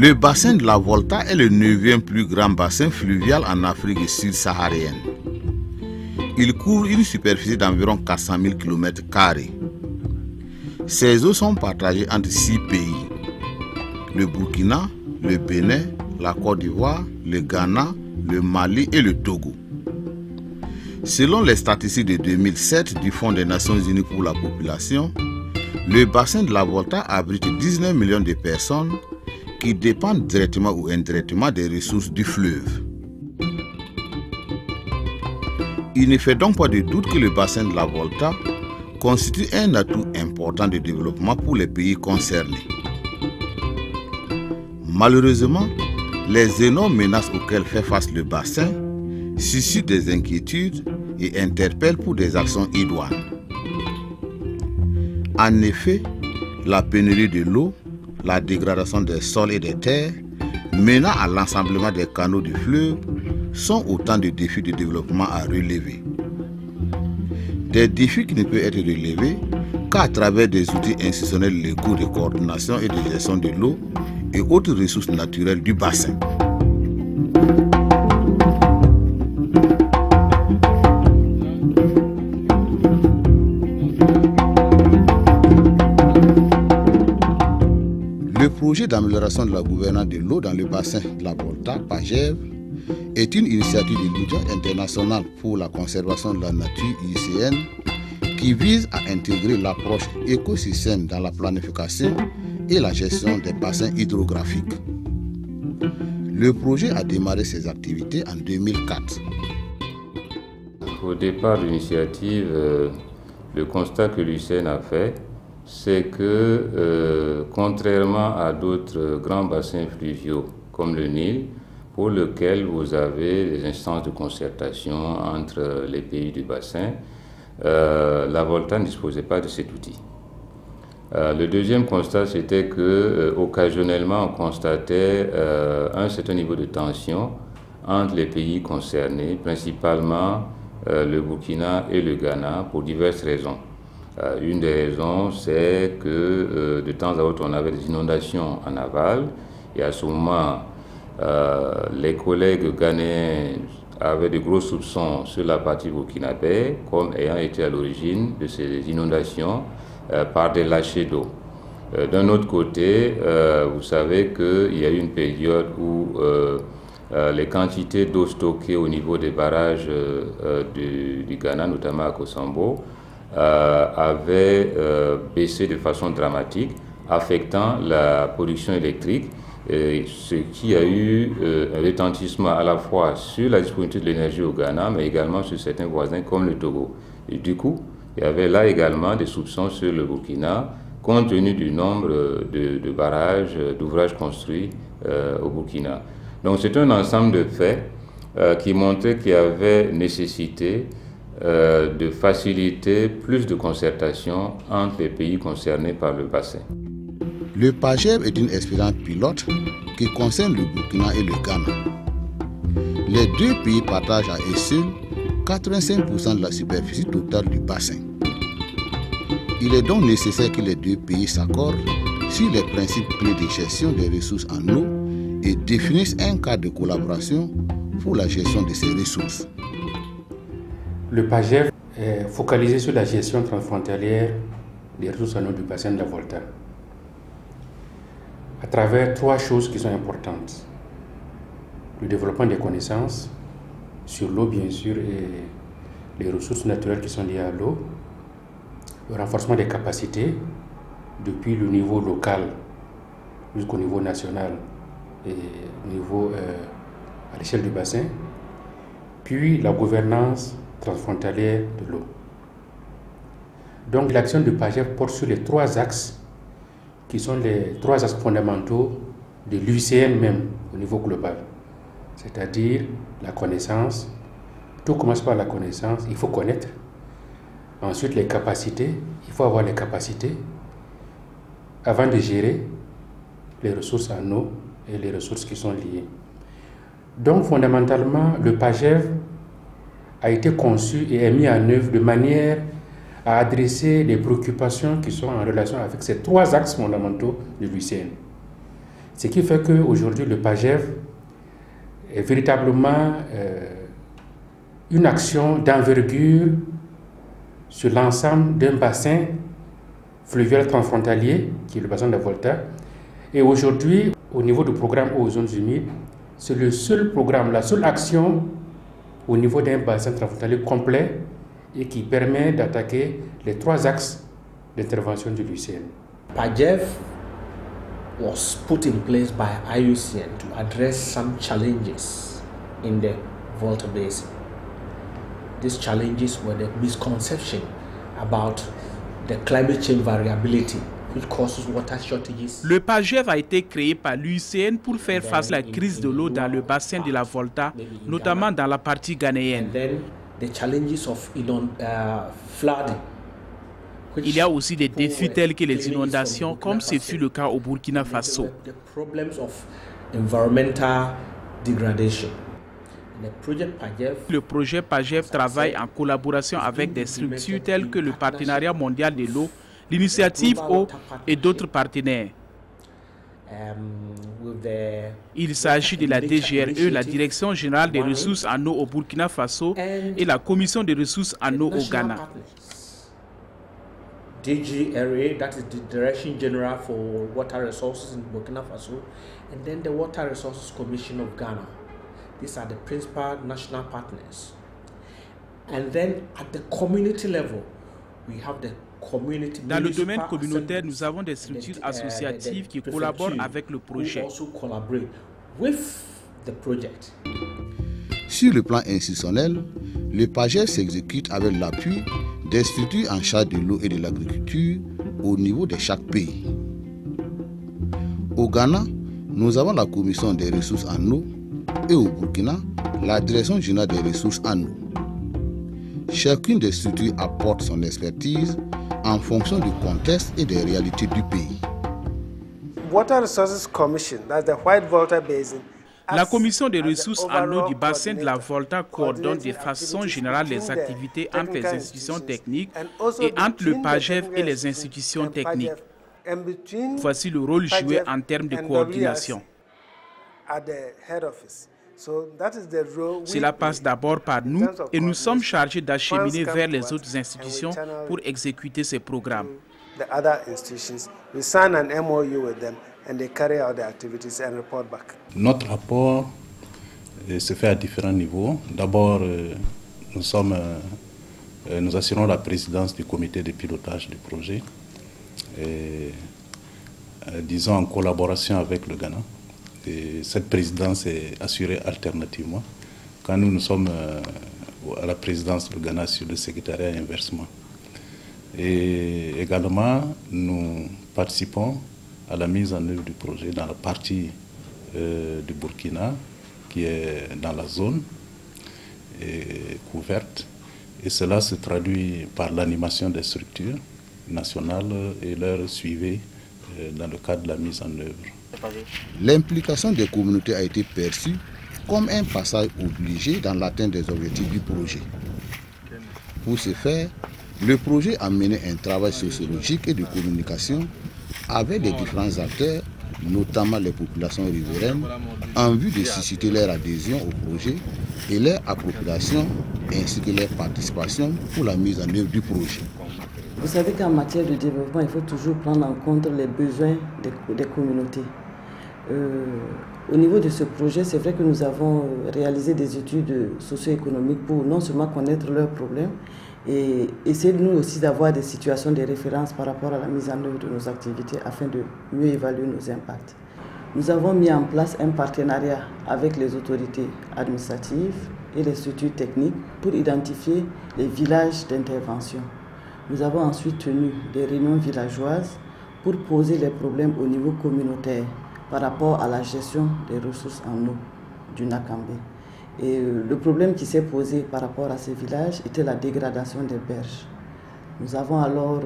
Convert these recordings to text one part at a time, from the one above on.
Le bassin de la Volta est le 9e plus grand bassin fluvial en Afrique subsaharienne. Il couvre une superficie d'environ 400 000 km². Ses eaux sont partagées entre 6 pays: le Burkina, le Bénin, la Côte d'Ivoire, le Ghana, le Mali et le Togo. Selon les statistiques de 2007 du Fonds des Nations Unies pour la population, le bassin de la Volta abrite 19 millions de personnes qui dépendent directement ou indirectement des ressources du fleuve. Il ne fait donc pas de doute que le bassin de la Volta constitue un atout important de développement pour les pays concernés. Malheureusement, les énormes menaces auxquelles fait face le bassin suscitent des inquiétudes et interpellent pour des actions idoines. En effet, la pénurie de l'eau, la dégradation des sols et des terres, menant à l'ensemblement des canaux du fleuve, sont autant de défis de développement à relever. Des défis qui ne peuvent être relevés qu'à travers des outils institutionnels légaux de coordination et de gestion de l'eau et autres ressources naturelles du bassin. Le projet d'amélioration de la gouvernance de l'eau dans le bassin de la Volta, PAGEV, est une initiative de l'Union internationale pour la conservation de la nature, IUCN, qui vise à intégrer l'approche écosystème dans la planification et la gestion des bassins hydrographiques. Le projet a démarré ses activités en 2004. Au départ de l'initiative, le constat que l'UICN a fait, c'est que contrairement à d'autres grands bassins fluviaux comme le Nil, pour lequel vous avez des instances de concertation entre les pays du bassin, la Volta ne disposait pas de cet outil. Le deuxième constat, c'était que occasionnellement, on constatait un certain niveau de tension entre les pays concernés, principalement le Burkina et le Ghana, pour diverses raisons. Une des raisons, c'est que de temps à autre, on avait des inondations en aval, et à ce moment, les collègues ghanéens avaient de gros soupçons sur la partie burkinabé comme ayant été à l'origine de ces inondations par des lâchers d'eau. D'un autre côté, vous savez qu'il y a eu une période où les quantités d'eau stockées au niveau des barrages du Ghana, notamment à Kosambo, avaient baissé de façon dramatique, affectant la production électrique, ce qui a eu un retentissement à la fois sur la disponibilité de l'énergie au Ghana, mais également sur certains voisins comme le Togo. Et du coup, il y avait là également des soupçons sur le Burkina, compte tenu du nombre de barrages, d'ouvrages construits au Burkina. Donc c'est un ensemble de faits qui montraient qu'il y avait nécessité de faciliter plus de concertation entre les pays concernés par le bassin. Le PAGEV est une expérience pilote qui concerne le Burkina et le Ghana. Les deux pays partagent à eux seuls 85% de la superficie totale du bassin. Il est donc nécessaire que les deux pays s'accordent sur les principes clés de gestion des ressources en eau et définissent un cadre de collaboration pour la gestion de ces ressources. Le PAGEV est focalisé sur la gestion transfrontalière des ressources en eau du bassin de la Volta, à travers trois choses qui sont importantes. Le développement des connaissances sur l'eau, bien sûr, et les ressources naturelles qui sont liées à l'eau. Le renforcement des capacités depuis le niveau local jusqu'au niveau national et au niveau à l'échelle du bassin. Puis la gouvernance transfrontalière de l'eau. Donc l'action du PAGEV porte sur les trois axes qui sont les trois axes fondamentaux de l'UICN même au niveau global. C'est-à-dire la connaissance. Tout commence par la connaissance, il faut connaître. Ensuite, les capacités, il faut avoir les capacités avant de gérer les ressources en eau et les ressources qui sont liées. Donc, fondamentalement, le PAGEV a été conçu et est mis en œuvre de manière à adresser les préoccupations qui sont en relation avec ces trois axes fondamentaux de l'UICN. Ce qui fait qu'aujourd'hui, le PAGEV est véritablement une action d'envergure sur l'ensemble d'un bassin fluvial transfrontalier, qui est le bassin de la Volta. Et aujourd'hui, au niveau du programme eaux zones humides, c'est le seul programme, la seule action au niveau d'un bassin transfrontalier complet et qui permet d'attaquer les 3 axes d'intervention du LUCN. PAGEV was put in place by IUCN to address some challenges in the Volta Basin. These challenges were the misconception about the climate change variability, which causes water shortages. Le PAGEV a été créé par l'UICN pour faire face à la crise de l'eau dans le bassin de la Volta, notamment dans la partie ghanéenne. And then the challenges of flooding. Il y a aussi des défis tels que les inondations, comme ce fut le cas au Burkina Faso. The problems of environmental degradation. Le projet PAGEV travaille en collaboration avec des structures telles que le Partenariat mondial de l'eau, l'initiative eau et d'autres partenaires. Il s'agit de la DGRE, la Direction générale des ressources en eau au Burkina Faso, et la Commission des ressources en eau au Ghana. DGRE, that is the Direction General for Water Resources in Burkina Faso, and then the Water Resources Commission of Ghana. These are the principal national partners. And then at the community level, we have the community. Dans le domaine communautaire, nous avons des structures associatives qui collaborent avec le projet. Sur le plan institutionnel, le PAGEV s'exécute avec l'appui des structures en charge de l'eau et de l'agriculture au niveau de chaque pays. Au Ghana, nous avons la Commission des ressources en eau et au Burkina, la Direction générale des ressources en eau. Chacune des structures apporte son expertise en fonction du contexte et des réalités du pays. Water Resources Commission, that's the White Volta Basin. La Commission des ressources en eau du bassin de la Volta coordonne de façon générale les activités entre les institutions techniques et entre le PAGEV et les institutions techniques. Voici le rôle joué en termes de coordination. Cela passe d'abord par nous et nous sommes chargés d'acheminer vers les autres institutions pour exécuter ces programmes. Notre rapport se fait à différents niveaux. D'abord, nous assurons la présidence du comité de pilotage du projet, disons en collaboration avec le Ghana. Et cette présidence est assurée alternativement. Quand nous sommes à la présidence, le Ghana sur le secrétariat et inversement. Et également, nous participons à la mise en œuvre du projet dans la partie du Burkina, qui est dans la zone couverte. Et cela se traduit par l'animation des structures nationales et leur suivi dans le cadre de la mise en œuvre. L'implication des communautés a été perçue comme un passage obligé dans l'atteinte des objectifs du projet. Pour ce faire, le projet a mené un travail sociologique et de communication avec les différents acteurs, notamment les populations riveraines, en vue de susciter leur adhésion au projet et leur appropriation ainsi que leur participation pour la mise en œuvre du projet. Vous savez qu'en matière de développement, il faut toujours prendre en compte les besoins des communautés. Au niveau de ce projet, c'est vrai que nous avons réalisé des études socio-économiques pour non seulement connaître leurs problèmes, et essayer nous aussi d'avoir des situations de référence par rapport à la mise en œuvre de nos activités afin de mieux évaluer nos impacts. Nous avons mis en place un partenariat avec les autorités administratives et les structures techniques pour identifier les villages d'intervention. Nous avons ensuite tenu des réunions villageoises pour poser les problèmes au niveau communautaire par rapport à la gestion des ressources en eau du Nakambé. Et le problème qui s'est posé par rapport à ces villages était la dégradation des berges. Nous avons alors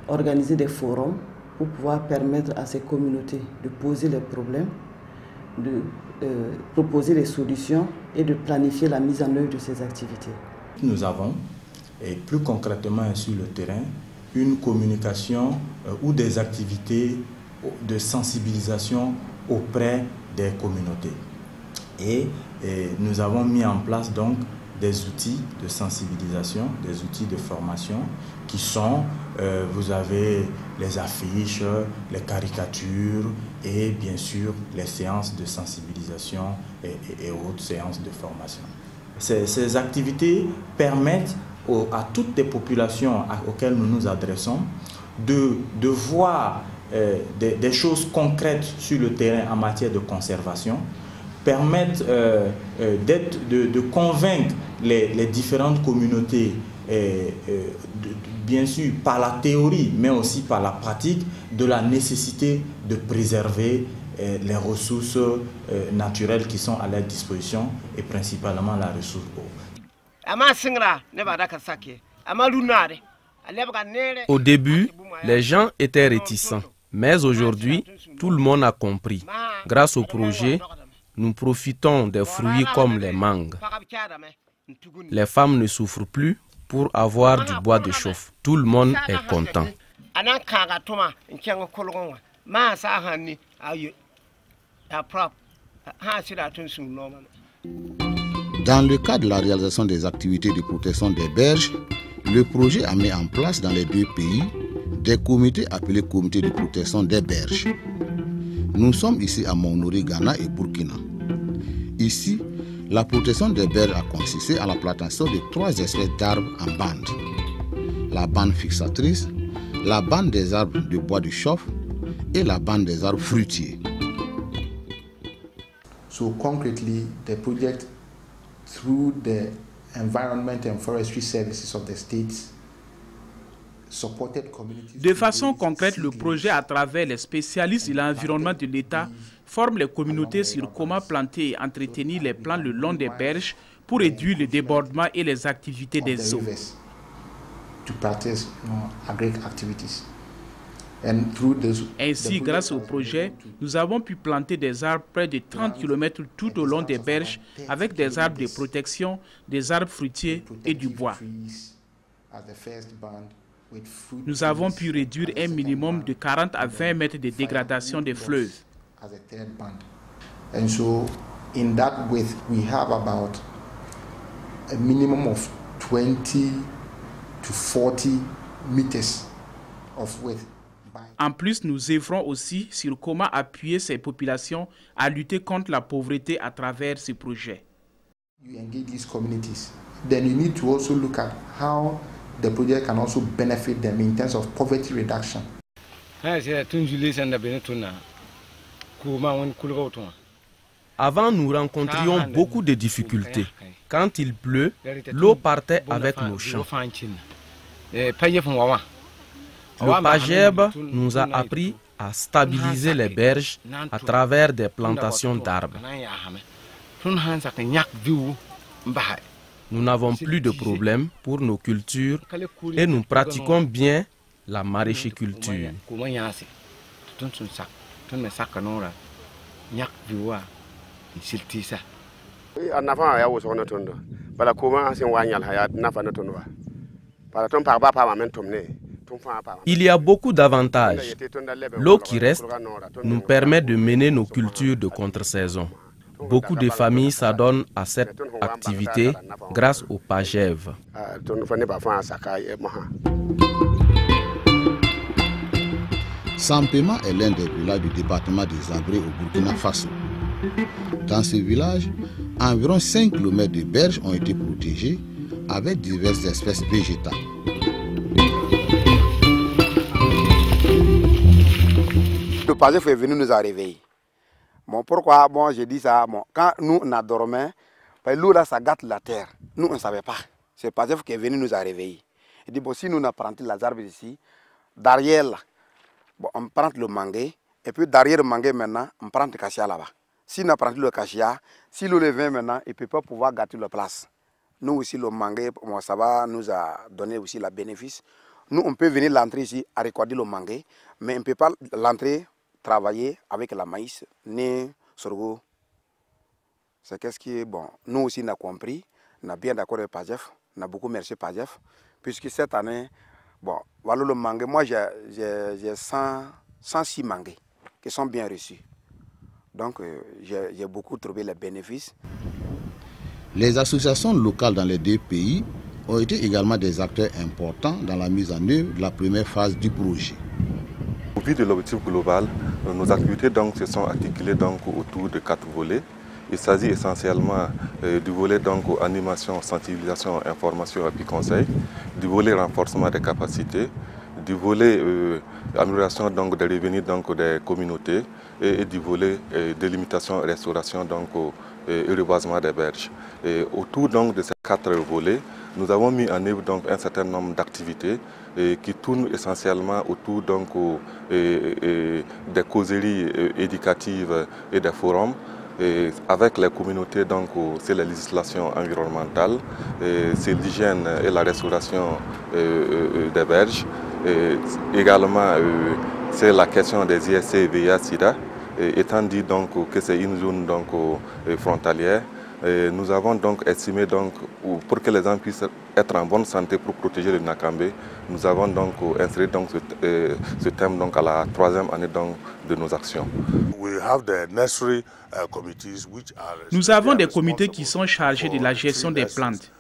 organisé des forums pour pouvoir permettre à ces communautés de poser les problèmes, de proposer des solutions et de planifier la mise en œuvre de ces activités. Nous avons, et plus concrètement sur le terrain, une communication ou des activités de sensibilisation auprès des communautés. Et nous avons mis en place donc des outils de sensibilisation, des outils de formation qui sont, vous avez les affiches, les caricatures et bien sûr les séances de sensibilisation et autres séances de formation. Ces activités permettent à toutes les populations auxquelles nous nous adressons de voir des choses concrètes sur le terrain en matière de conservation, permettent de convaincre les différentes communautés, bien sûr par la théorie, mais aussi par la pratique, de la nécessité de préserver les ressources naturelles qui sont à leur disposition et principalement la ressource eau. Au début, les gens étaient réticents, mais aujourd'hui, tout le monde a compris. Grâce au projet, nous profitons des fruits comme les mangues. Les femmes ne souffrent plus pour avoir du bois de chauffe. Tout le monde est content. Dans le cadre de la réalisation des activités de protection des berges, le projet a mis en place dans les deux pays des comités appelés comités de protection des berges. Nous sommes ici à Mounori, Ghana et Burkina. Ici, la protection des berges a consisté à la plantation de 3 espèces d'arbres en bande. La bande fixatrice, la bande des arbres de bois de chauffe et la bande des arbres fruitiers. So concretely, the project, through the Environment and Forestry Services of the states, supported communities. De façon concrète, le projet, à travers les spécialistes de l'environnement de l'État, forme les communautés sur comment planter et entretenir les plants le long des berges pour réduire le débordement et les activités des eaux. Ainsi, grâce au projet, nous avons pu planter des arbres près de 30 km tout au long des berges avec des arbres de protection, des arbres fruitiers et du bois. Nous avons pu réduire un minimum de 40 à 20 mètres de dégradation des fleuves. And so, in that width, we have about a minimum of 20 to 40 meters of width. En plus, nous œuvrons aussi sur comment appuyer ces populations à lutter contre la pauvreté à travers ce projet. You engage these communities, then you need to also look at how the project can also benefit them in terms of poverty reduction. Avant, nous rencontrions beaucoup de difficultés. Quand il pleut, l'eau partait avec nos champs. Le PAGEB nous a appris à stabiliser les berges à travers des plantations d'arbres. Nous n'avons plus de problème pour nos cultures et nous pratiquons bien la maraîchiculture. Il y a beaucoup d'avantages. L'eau qui reste nous permet de mener nos cultures de contre-saison. Beaucoup de familles s'adonnent à cette activité grâce au PAGEV. Sampema est l'un des villages du département des Abré au Burkina Faso. Dans ce village, environ 5 km de berges ont été protégées avec diverses espèces végétales. Le PAGEF est venu nous a réveillés. Bon, pourquoi bon, je dis ça bon, quand nous on dormait, l'eau là ça gâte la terre. Nous on ne savait pas. C'est le PAGEF qui est venu nous a réveillés. Il dit bon, si nous on a planté les arbres ici, derrière là, bon, on prend le mangué, et puis derrière le mangué maintenant, on prend le cassia là-bas. Si on a planté le cassia, si l'eau vient maintenant, il ne peut pas pouvoir gâter la place. Nous aussi, le mangué, bon, ça va nous a donné aussi le bénéfice. Nous, on peut venir l'entrer ici à recorder le mangué, mais on ne peut pas l'entrer travailler avec la maïs, ni sorgho. C'est qu'est-ce qui est bon. Nous aussi, on a compris, on a bien d'accord avec PAGEF, on a beaucoup merci PAGEF, puisque cette année, bon, voilà le mangué, moi j'ai 106 mangués. qui sont bien reçus. Donc, j'ai beaucoup trouvé les bénéfices. Les associations locales dans les deux pays ont été également des acteurs importants dans la mise en œuvre de la première phase du projet. Au vu de l'objectif global, nos activités donc, se sont articulées donc, autour de 4 volets. Il s'agit essentiellement du volet donc, animation, sensibilisation, information et puis conseil, du volet renforcement des capacités, du volet amélioration donc, des revenus donc, des communautés et du volet délimitation et restauration donc, et reboisement des berges. Et autour donc, de ces 4 volets, nous avons mis en œuvre donc, un certain nombre d'activités qui tournent essentiellement autour donc, des causeries éducatives et des forums. Et avec les communautés, donc, c'est la législation environnementale, c'est l'hygiène et la restauration des berges. Et également, c'est la question des ISC et VIH-Sida, étant dit donc, que c'est une zone donc, frontalière. Et nous avons donc estimé, donc, pour que les gens puissent être en bonne santé pour protéger le Nakambé, nous avons donc inscrit donc, ce thème donc, à la 3e année donc, de nos actions. Nous avons des comités qui sont chargés de la gestion des plantes.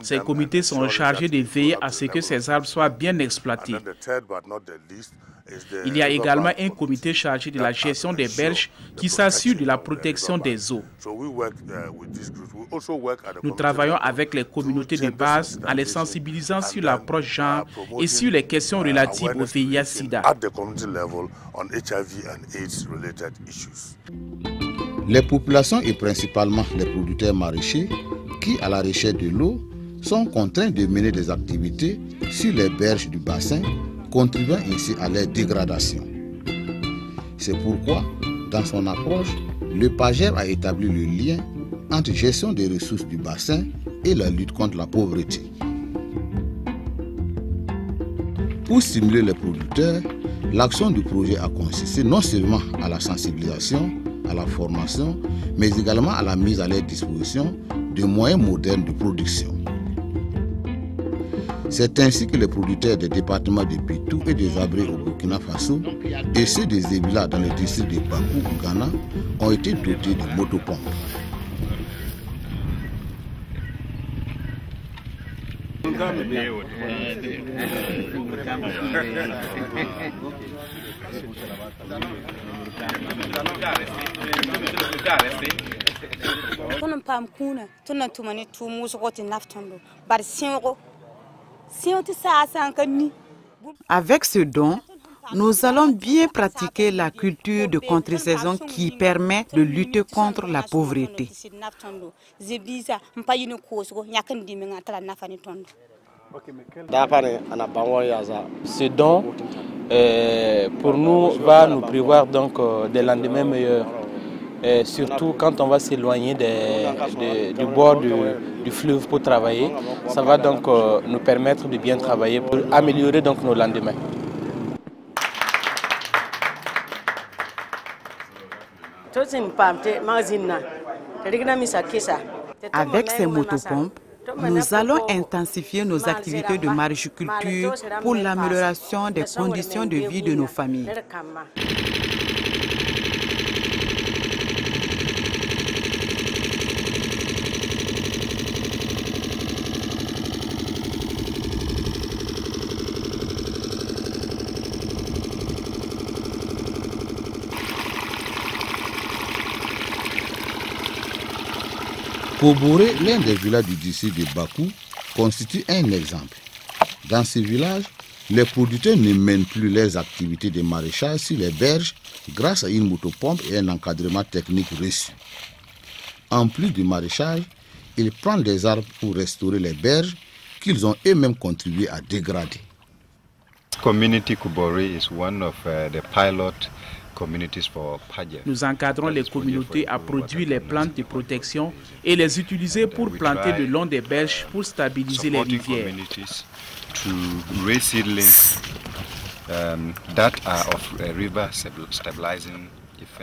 Ces comités sont chargés de veiller à ce que ces arbres soient bien exploités. Il y a également un comité chargé de la gestion des berges qui s'assure de la protection des eaux. Nous travaillons avec les communautés de base en les sensibilisant sur l'approche genre et sur les questions relatives au VIH-Sida. Les populations et principalement les producteurs maraîchers qui, à la recherche de l'eau, sont contraints de mener des activités sur les berges du bassin, contribuant ainsi à leur dégradation. C'est pourquoi, dans son approche, le PAGER a établi le lien entre gestion des ressources du bassin et la lutte contre la pauvreté. Pour stimuler les producteurs, l'action du projet a consisté non seulement à la sensibilisation, à la formation, mais également à la mise à leur disposition de moyens modernes de production. C'est ainsi que les producteurs des départements de Pitou et des Abré au Burkina Faso et ceux des Zébila dans le district de Bakou au Ghana ont été dotés de motopompes. Avec ce don, nous allons bien pratiquer la culture de contre-saison qui permet de lutter contre la pauvreté. Ce don, pour nous, va nous prévoir donc des lendemains meilleurs. Surtout quand on va s'éloigner du bord du fleuve pour travailler, ça va donc nous permettre de bien travailler pour améliorer donc nos lendemains. Avec ces motopompes, nous allons intensifier nos activités de maraîchiculture pour l'amélioration des conditions de vie de nos familles. Koboré, l'un des villages du district de Bakou, constitue un exemple. Dans ce village, les producteurs ne mènent plus leurs activités de maraîchage sur les berges grâce à une motopompe et un encadrement technique reçu. En plus du maraîchage, ils prennent des arbres pour restaurer les berges qu'ils ont eux-mêmes contribué à dégrader. Community Koboré is one of the pilot. Nous encadrons les communautés à produire les plantes de protection et les utiliser pour planter le long des berges pour stabiliser les rivières.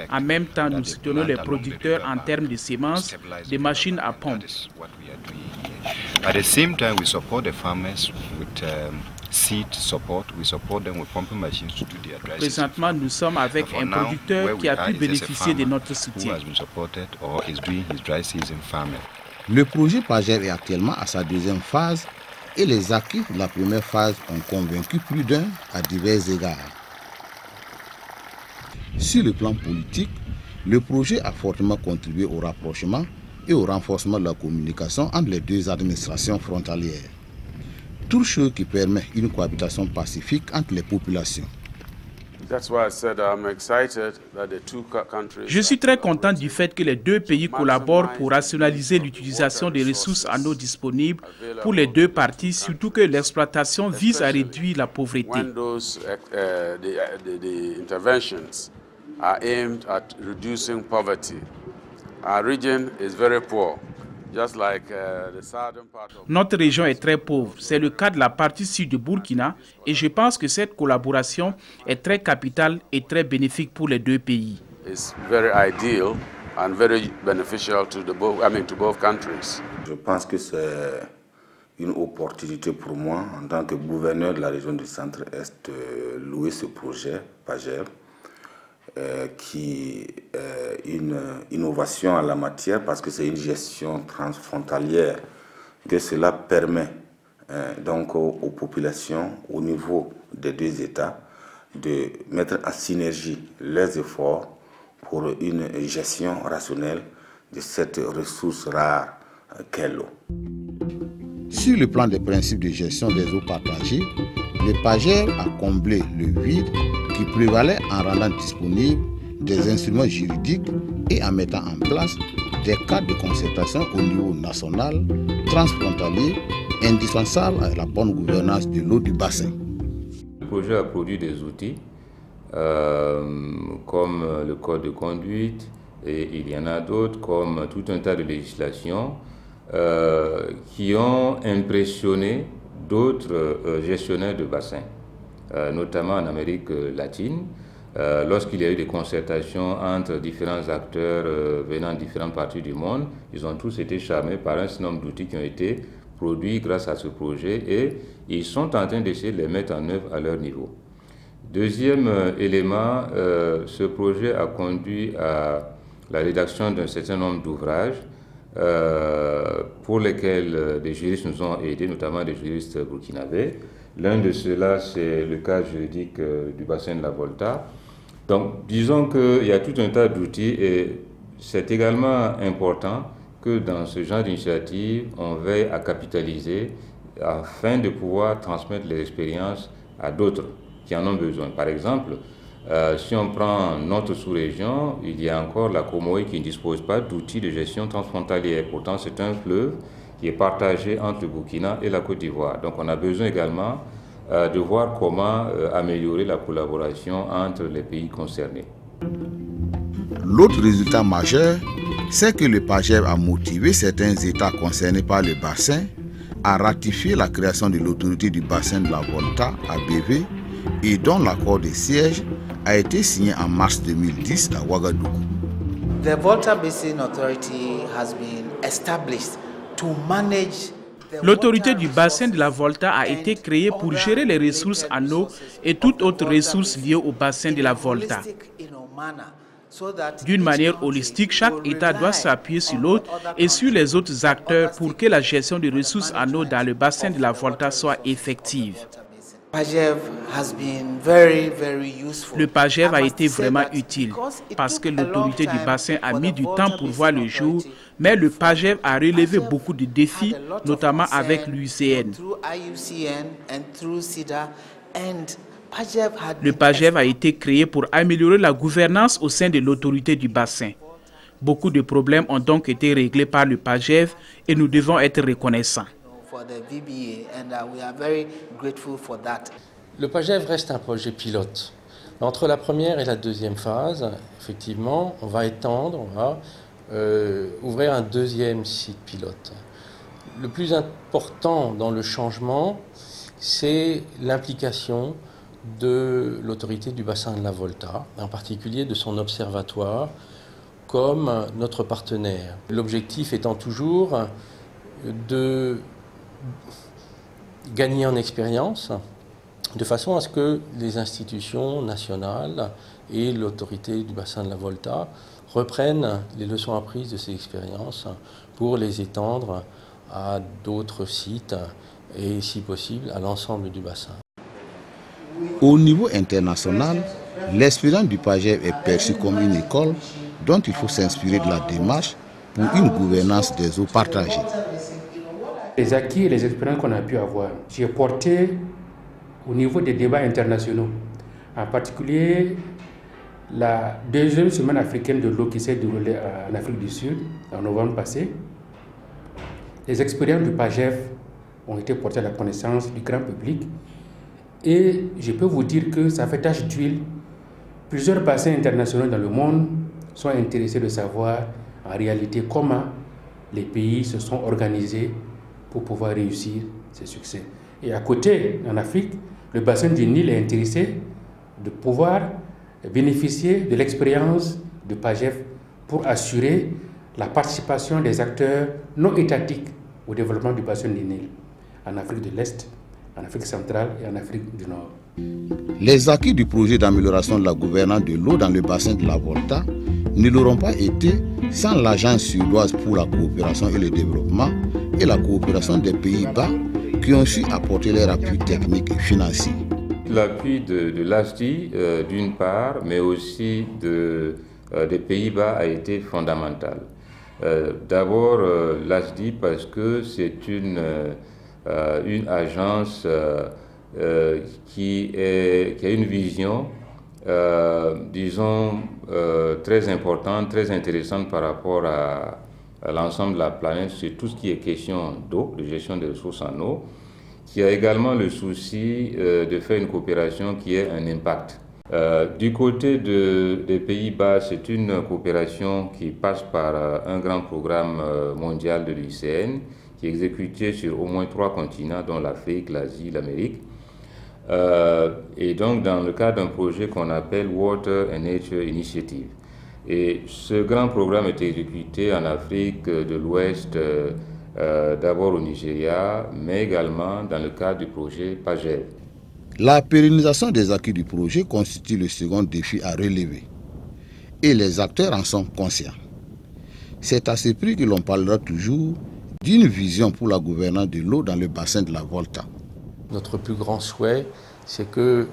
En même temps, nous soutenons les producteurs en termes de semences, de machines à pompe. At the same time, we support the farmers with Présentement, nous sommes avec un producteur qui a pu bénéficier de notre soutien. Le projet PAGEV est actuellement à sa deuxième phase et les actifs de la première phase ont convaincu plus d'un à divers égards. Sur le plan politique, le projet a fortement contribué au rapprochement et au renforcement de la communication entre les deux administrations frontalières. Toute chose qui permet une cohabitation pacifique entre les populations. Je suis très content du fait que les deux pays collaborent pour rationaliser l'utilisation des ressources en eau disponibles pour les deux parties, surtout que l'exploitation vise à réduire la pauvreté. Notre région est très pauvre. C'est le cas de la partie sud de Burkina et je pense que cette collaboration est très capitale et très bénéfique pour les deux pays. Je pense que c'est une opportunité pour moi en tant que gouverneur de la région du Centre-Est de louer ce projet PAGEV qui est une innovation en la matière parce que c'est une gestion transfrontalière que cela permet donc aux populations au niveau des deux États de mettre en synergie leurs efforts pour une gestion rationnelle de cette ressource rare qu'est l'eau. Sur le plan des principes de gestion des eaux partagées, le PAGEV a comblé le vide qui prévalait en rendant disponibles des instruments juridiques et en mettant en place des cadres de concertation au niveau national, transfrontalier, indispensables à la bonne gouvernance de l'eau du bassin. Le projet a produit des outils comme le code de conduite et il y en a d'autres comme tout un tas de législations qui ont impressionné d'autres gestionnaires de bassins, notamment en Amérique latine, lorsqu'il y a eu des concertations entre différents acteurs venant de différentes parties du monde. Ils ont tous été charmés par un certain nombre d'outils qui ont été produits grâce à ce projet et ils sont en train d'essayer de les mettre en œuvre à leur niveau. Deuxième élément, ce projet a conduit à la rédaction d'un certain nombre d'ouvrages pour lesquels des juristes nous ont aidés, notamment des juristes burkinabés. L'un de ceux-là, c'est le cas juridique du bassin de la Volta. Donc, disons qu'il y a tout un tas d'outils et c'est également important que dans ce genre d'initiative, on veille à capitaliser afin de pouvoir transmettre les expériences à d'autres qui en ont besoin. Par exemple, si on prend notre sous-région, il y a encore la Comoé qui ne dispose pas d'outils de gestion transfrontalière. Pourtant, c'est un fleuve qui est partagé entre le Burkina et la Côte d'Ivoire. Donc, on a besoin également de voir comment améliorer la collaboration entre les pays concernés. L'autre résultat majeur, c'est que le PAGEV a motivé certains États concernés par le bassin à ratifier la création de l'autorité du bassin de la Volta à BV et dont l'accord de siège a été signé en mars 2010 à Ouagadougou. The Volta Basin Authority has been established to manage. L'autorité du bassin de la Volta a été créée pour gérer les ressources en eau et toutes autres ressources liées au bassin de la Volta. D'une manière holistique, chaque État doit s'appuyer sur l'autre et sur les autres acteurs pour que la gestion des ressources en eau dans le bassin de la Volta soit effective. Le PAGEV a été vraiment utile parce que l'autorité du bassin a mis du temps pour voir le jour, mais le PAGEV a relevé beaucoup de défis, notamment avec l'UICN. Le PAGEV a été créé pour améliorer la gouvernance au sein de l'autorité du bassin. Beaucoup de problèmes ont donc été réglés par le PAGEV et nous devons être reconnaissants. Le PAGEV reste un projet pilote. Entre la première et la deuxième phase, effectivement, on va étendre, on va ouvrir un deuxième site pilote. Le plus important dans le changement, c'est l'implication de l'autorité du bassin de la Volta, en particulier de son observatoire, comme notre partenaire. L'objectif étant toujours de gagner en expérience de façon à ce que les institutions nationales et l'autorité du bassin de la Volta reprennent les leçons apprises de ces expériences pour les étendre à d'autres sites et, si possible, à l'ensemble du bassin. Au niveau international, l'expérience du PAGEV est perçue comme une école dont il faut s'inspirer de la démarche pour une gouvernance des eaux partagées. Les acquis et les expériences qu'on a pu avoir, j'ai porté au niveau des débats internationaux, en particulier la deuxième semaine africaine de l'eau qui s'est déroulée en Afrique du Sud en novembre passé. Les expériences du PAGEV ont été portées à la connaissance du grand public et je peux vous dire que ça fait tache d'huile. Plusieurs bassins internationaux dans le monde sont intéressés de savoir en réalité comment les pays se sont organisés pour pouvoir réussir ces succès. Et à côté, en Afrique, le bassin du Nil est intéressé de pouvoir bénéficier de l'expérience de PAGEV pour assurer la participation des acteurs non étatiques au développement du bassin du Nil, en Afrique de l'Est, en Afrique centrale et en Afrique du Nord. Les acquis du projet d'amélioration de la gouvernance de l'eau dans le bassin de la Volta ne l'auront pas été sans l'Agence suédoise pour la coopération et le développement et la coopération des Pays-Bas qui ont su apporter leur appui technique et financier. L'appui de l'ASDI, d'une part, mais aussi des Pays-Bas a été fondamental. D'abord, l'ASDI parce que c'est une agence qui a une vision, disons, très importante, très intéressante par rapport à l'ensemble de la planète sur tout ce qui est question d'eau, de gestion des ressources en eau, qui a également le souci de faire une coopération qui ait un impact. Du côté des Pays-Bas, c'est une coopération qui passe par un grand programme mondial de l'UICN qui est exécuté sur au moins 3 continents, dont l'Afrique, l'Asie, l'Amérique. Et donc dans le cadre d'un projet qu'on appelle Water and Nature Initiative. Et ce grand programme est exécuté en Afrique de l'Ouest, d'abord au Nigeria, mais également dans le cadre du projet PAGEV. La pérennisation des acquis du projet constitue le second défi à relever. Et les acteurs en sont conscients. C'est à ce prix que l'on parlera toujours d'une vision pour la gouvernance de l'eau dans le bassin de la Volta. Notre plus grand souhait, c'est que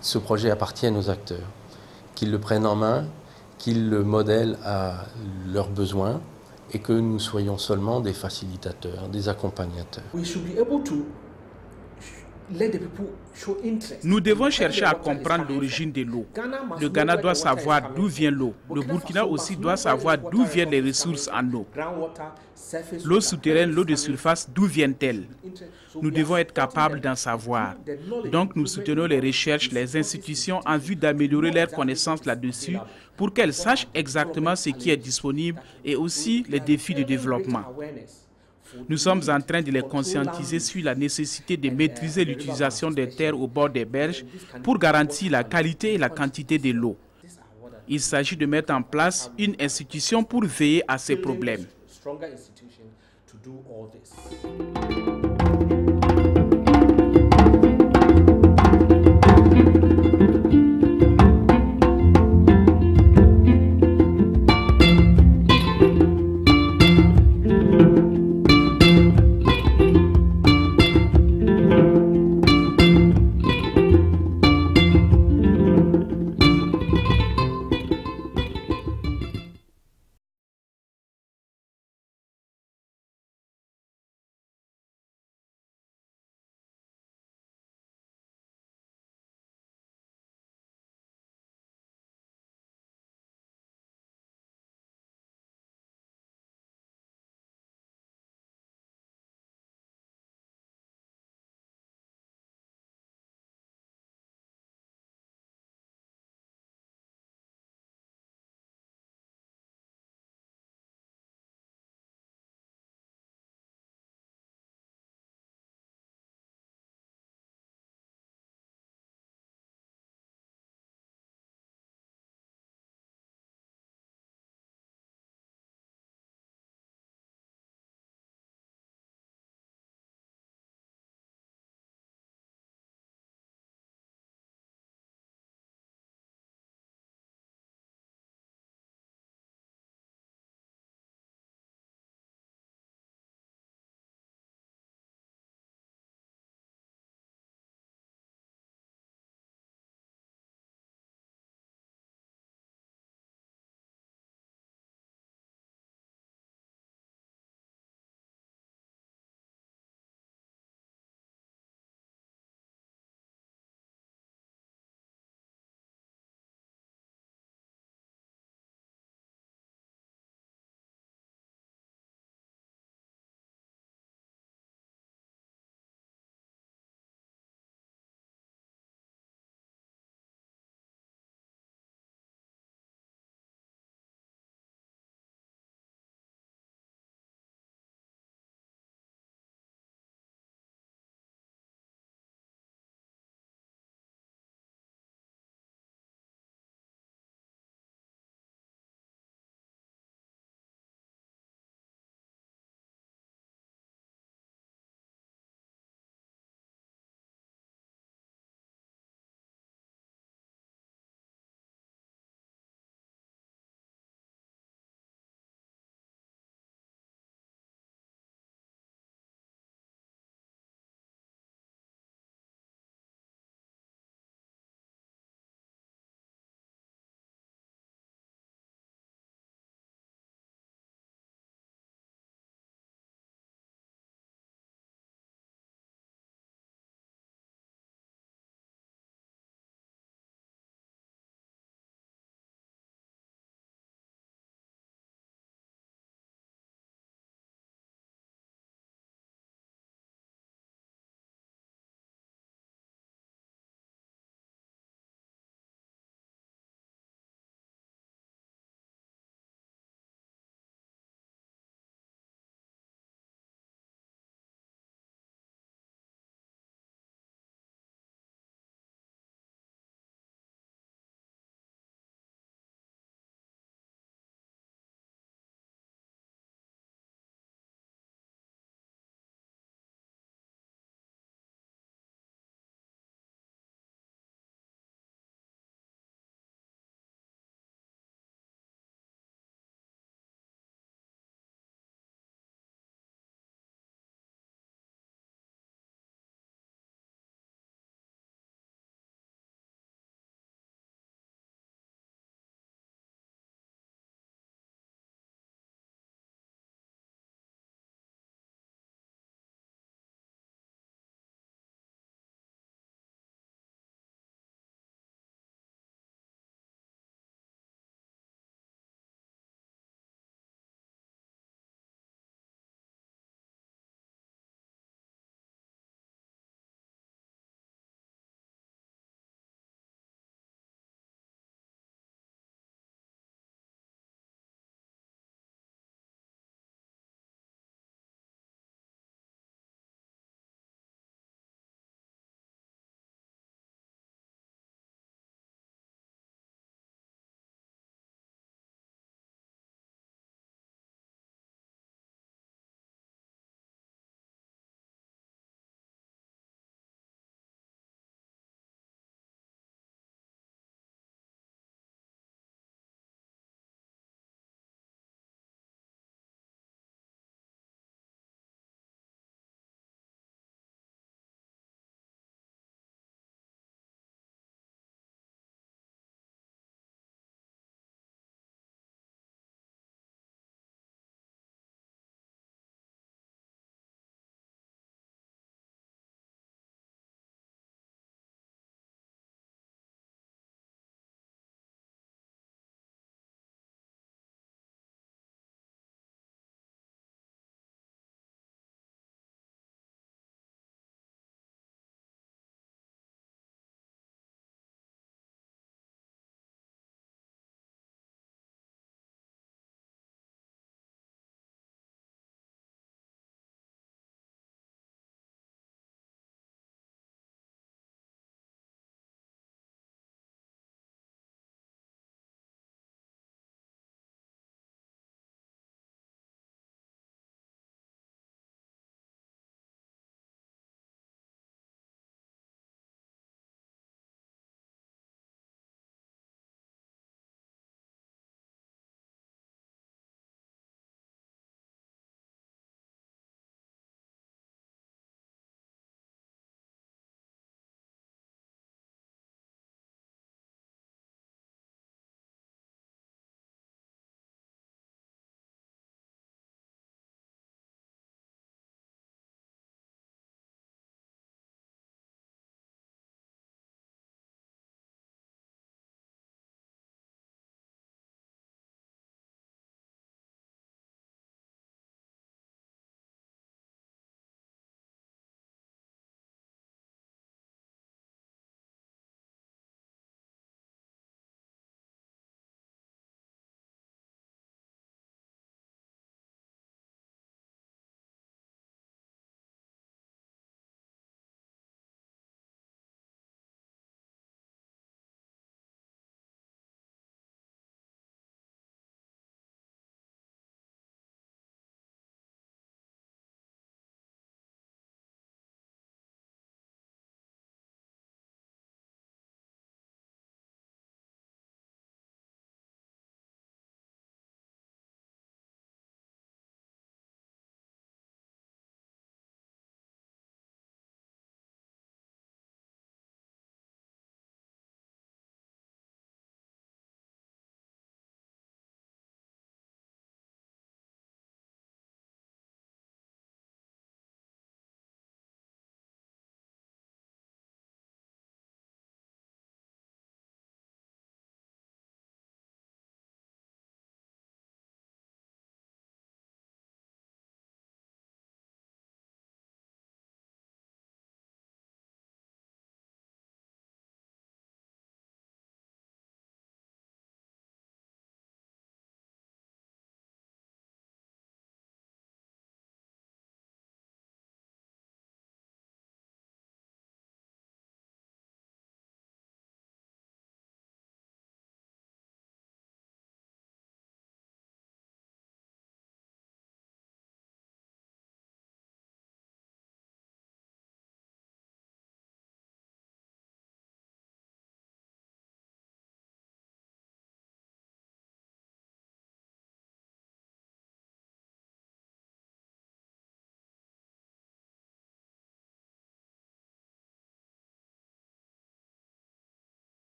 ce projet appartienne aux acteurs, qu'ils le prennent en main, qu'ils le modèlent à leurs besoins et que nous soyons seulement des facilitateurs, des accompagnateurs. Nous devons chercher à comprendre l'origine de l'eau. Le Ghana doit savoir d'où vient l'eau. Le Burkina aussi doit savoir d'où viennent les ressources en eau. L'eau souterraine, l'eau de surface, d'où viennent-elles? Nous devons être capables d'en savoir. Donc nous soutenons les recherches, les institutions en vue d'améliorer leurs connaissances là-dessus pour qu'elles sachent exactement ce qui est disponible et aussi les défis de développement. Nous sommes en train de les conscientiser sur la nécessité de maîtriser l'utilisation des terres au bord des berges pour garantir la qualité et la quantité de l'eau. Il s'agit de mettre en place une institution pour veiller à ces problèmes.